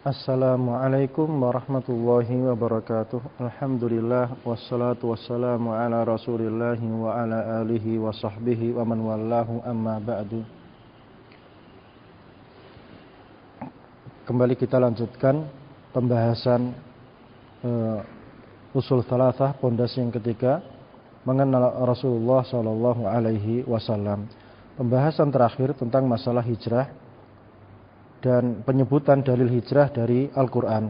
Assalamualaikum warahmatullahi wabarakatuh. Alhamdulillah wassalatu wassalamu ala Rasulillah wa ala alihi wa sahbihi wa man wallahu amma ba'du. Kembali kita lanjutkan pembahasan usul thalathah, pondasi yang ketiga, mengenal Rasulullah sallallahu alaihi wasallam. Pembahasan terakhir tentang masalah hijrah dan penyebutan dalil hijrah dari Al-Quran.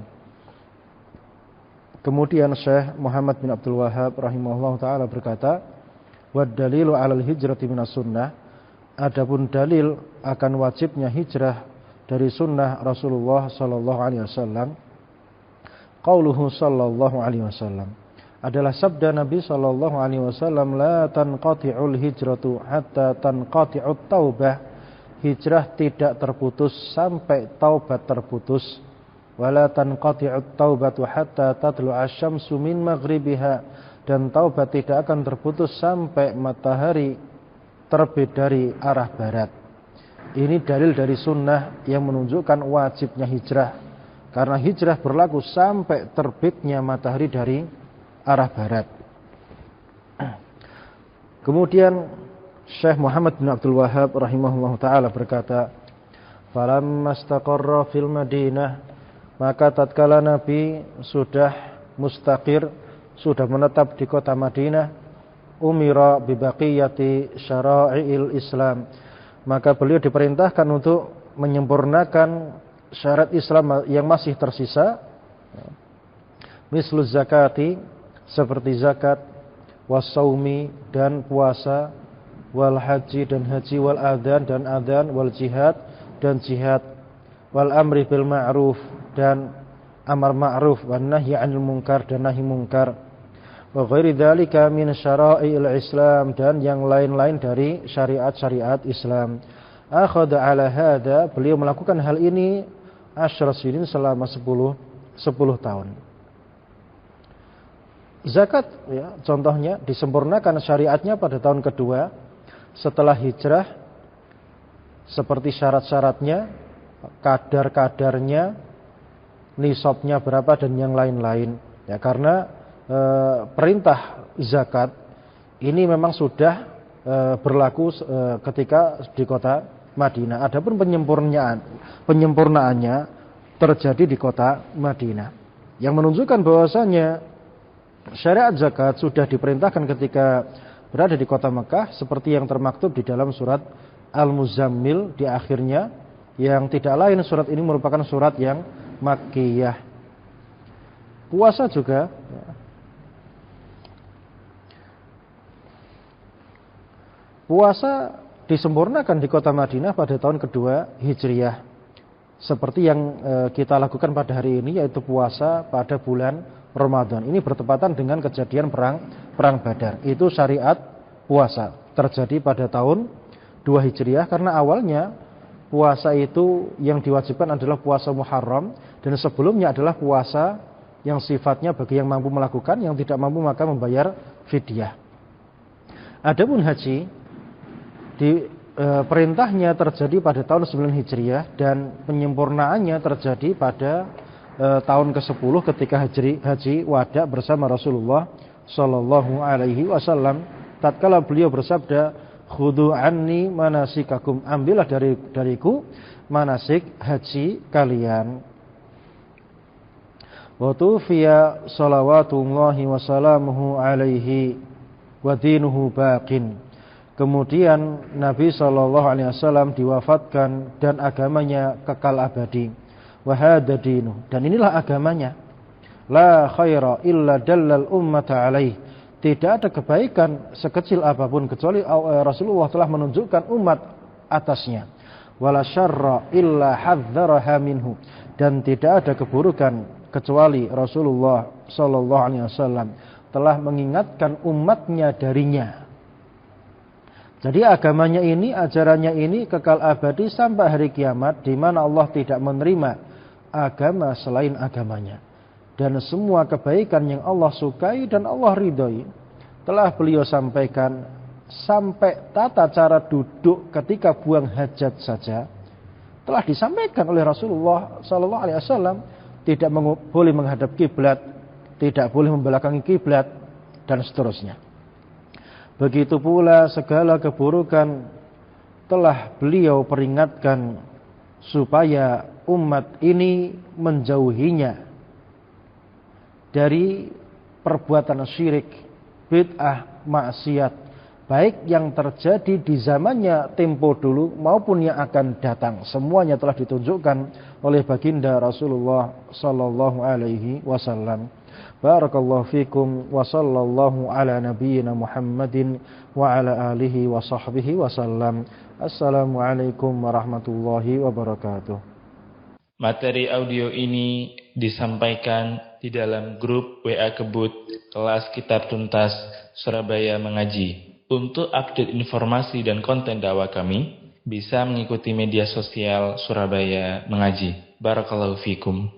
Kemudian Syekh Muhammad bin Abdul Wahhab rahimahullah ta'ala berkata, wad dalilu alal hijrati minas sunnah, adapun dalil akan wajibnya hijrah dari sunnah Rasulullah sallallahu alaihi wasallam, qauluhu sallallahu alaihi wasallam, adalah sabda Nabi sallallahu alaihi wasallam, la tanqati'ul hijratu hatta tanqati'ut taubah. Hijrah tidak terputus sampai taubat terputus. Wala tanqati'ut taubatu hatta tatlu'a asy-syamsu min maghribiha, dan taubat tidak akan terputus sampai matahari terbit dari arah barat. Ini dalil dari sunnah yang menunjukkan wajibnya hijrah, karena hijrah berlaku sampai terbitnya matahari dari arah barat. Kemudian Syekh Muhammad bin Abdul Wahhab rahimahullah ta'ala berkata, falamma istaqarra fil Madinah, maka tatkala Nabi sudah mustaqir, sudah menetap di kota Madinah, umira bibaqiyati syara'il Islam, maka beliau diperintahkan untuk menyempurnakan syarat Islam yang masih tersisa, misluz zakati, seperti zakat, wasaumi, dan puasa, wal haji, dan haji, wal adhan, dan adhan, wal jihad, dan jihad, wal amri bil ma'ruf, dan amar ma'ruf, wan nahyi 'anil munkar, dan nahi munkar, wa ghairi dzalika min syara'il Islam, dan yang lain-lain dari syariat-syariat Islam. Akhadha 'ala hadza, beliau melakukan hal ini asyra sinin, selama 10 tahun. Zakat, ya, contohnya disempurnakan syariatnya pada tahun kedua setelah hijrah, seperti syarat-syaratnya, kadar-kadarnya, nisabnya berapa, dan yang lain-lain. Ya, karena perintah zakat ini memang sudah berlaku ketika di kota Madinah. Adapun penyempurnaannya terjadi di kota Madinah, yang menunjukkan bahwasanya syariat zakat sudah diperintahkan ketika berada di kota Mekah, seperti yang termaktub di dalam surat Al-Muzammil di akhirnya, yang tidak lain surat ini merupakan surat yang Makkiyah. Puasa juga, ya. Puasa disempurnakan di kota Madinah pada tahun kedua Hijriyah, seperti yang kita lakukan pada hari ini, yaitu puasa pada bulan Ramadan. Ini bertepatan dengan kejadian perang Badar. Itu syariat puasa terjadi pada tahun 2 Hijriah, karena awalnya puasa itu yang diwajibkan adalah puasa Muharram, dan sebelumnya adalah puasa yang sifatnya bagi yang mampu melakukan, yang tidak mampu maka membayar fidyah. Adapun haji, perintahnya terjadi pada tahun 9 Hijriah, dan penyempurnaannya terjadi pada tahun ke-10 ketika haji wada bersama Rasulullah sallallahu alaihi wasallam, tatkala beliau bersabda, khudhu anni manasikakum, ambillah dariku manasik haji kalian. Wa tufiya salawatullahi wa salamuhu alaihi wa dinuhu baqin. Kemudian Nabi sallallahu alaihi wasallam diwafatkan dan agamanya kekal abadi. Wahada dinu, dan inilah agamanya. La khaira illa dallal ummata alaih, tidak ada kebaikan sekecil apapun kecuali Rasulullah telah menunjukkan umat atasnya. Wala syarra illa hadzaraha minhu, dan tidak ada keburukan kecuali Rasulullah sallallahu alaihi wasallam telah mengingatkan umatnya darinya. Jadi agamanya ini, ajarannya ini kekal abadi sampai hari kiamat, di mana Allah tidak menerima agama selain agamanya. Dan semua kebaikan yang Allah sukai dan Allah ridhoi telah beliau sampaikan, sampai tata cara duduk ketika buang hajat saja telah disampaikan oleh Rasulullah sallallahu alaihi wasallam, tidak boleh menghadap kiblat, tidak boleh membelakangi kiblat, dan seterusnya. Begitu pula segala keburukan telah beliau peringatkan supaya umat ini menjauhinya dari perbuatan syirik, bid'ah, maksiat, baik yang terjadi di zamannya tempo dulu maupun yang akan datang. Semuanya telah ditunjukkan oleh baginda Rasulullah sallallahu alaihi wasallam. Barakallahu fikum wa sallallahu ala nabiyyina Muhammadin wa ala alihi wa sahbihi wasallam. Assalamualaikum warahmatullahi wabarakatuh. Materi audio ini disampaikan di dalam grup WA Kebut Kelas Kitab Tuntas Surabaya Mengaji. Untuk update informasi dan konten dakwah kami, bisa mengikuti media sosial Surabaya Mengaji. Barakallahu fikum.